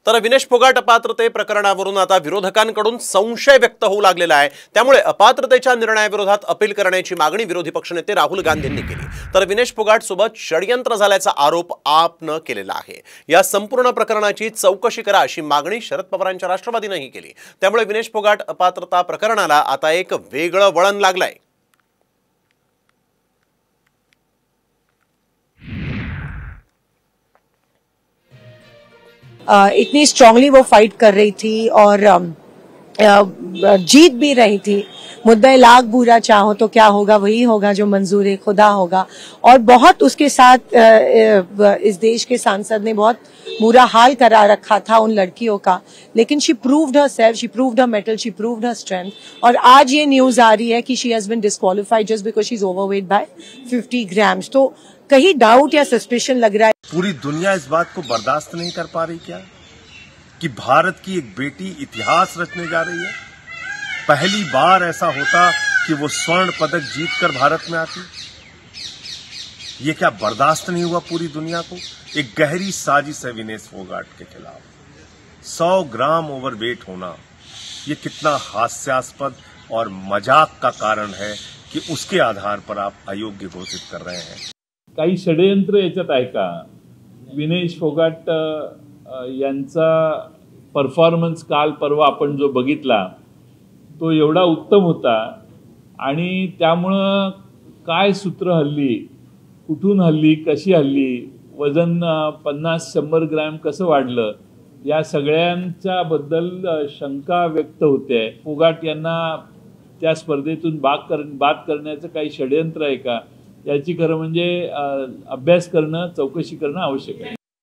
तर विनेश फोगाट अपात्रते प्रकरणावरून आता विरोधकांकडून संशय व्यक्त होऊ लागलेला आहे। त्यामुळे अपात्रतेच्या निर्णयाविरोधात अपील करण्याची मागणी विरोधी पक्षनेते राहुल गांधींनी केली। तर विनेश फोगाट सोबत षडयंत्र झाल्याचा आरोप आपनं केलेला आहे। या संपूर्ण प्रकरणाची चौकशी करा अशी मागणी शरद पवारांच्या राष्ट्रवादीनेही केली। त्यामुळे विनेश फोगाट अपात्रता प्रकरणाला आता एक वेगळं वळण लागलंय। इतनी स्ट्रांगली वो फाइट कर रही थी और जीत भी रही थी। मुद्दा लाख बुरा चाहो तो क्या होगा, वही होगा जो मंजूर खुदा होगा। और बहुत उसके साथ इस देश के सांसद ने बहुत बुरा हाल करा रखा था उन लड़कियों का, लेकिन she proved herself, she proved her mettle, she proved her strength. और आज ये न्यूज आ रही है कि she has been disqualified just because she is overweight by 50 grams. तो कहीं डाउट या सस्पिशन लग रहा है। पूरी दुनिया इस बात को बर्दाश्त नहीं कर पा रही क्या कि भारत की एक बेटी इतिहास रचने जा रही है। पहली बार ऐसा होता कि वो स्वर्ण पदक जीतकर भारत में आती। ये क्या बर्दाश्त नहीं हुआ पूरी दुनिया को। एक गहरी साजिश है विनेश फोगाट के खिलाफ। 100 ग्राम ओवरवेट होना ये कितना हास्यास्पद और मजाक का कारण है कि उसके आधार पर आप अयोग्य घोषित कर रहे हैं। काही षडयंत्र याच्यात आहे का? विनेश फोगाट यांचा परफॉर्मन्स काल परवा आपण जो बघितला तो एवढा उत्तम होता आणि त्यामुळं काय सूत्र हल्ली, कुठून हल्ली, कशी हल्ली, वजन 50-100 ग्रॅम कसं वाढलं, या सगळ्यांच्या बद्दल शंका व्यक्त होते। फोगाट यांना त्या स्पर्धेतून बाद करण्याचं काही षडयंत्र आहे का, याची खरं म्हणजे अभ्यास करणं, चौकशी करणं आवश्यक आहे।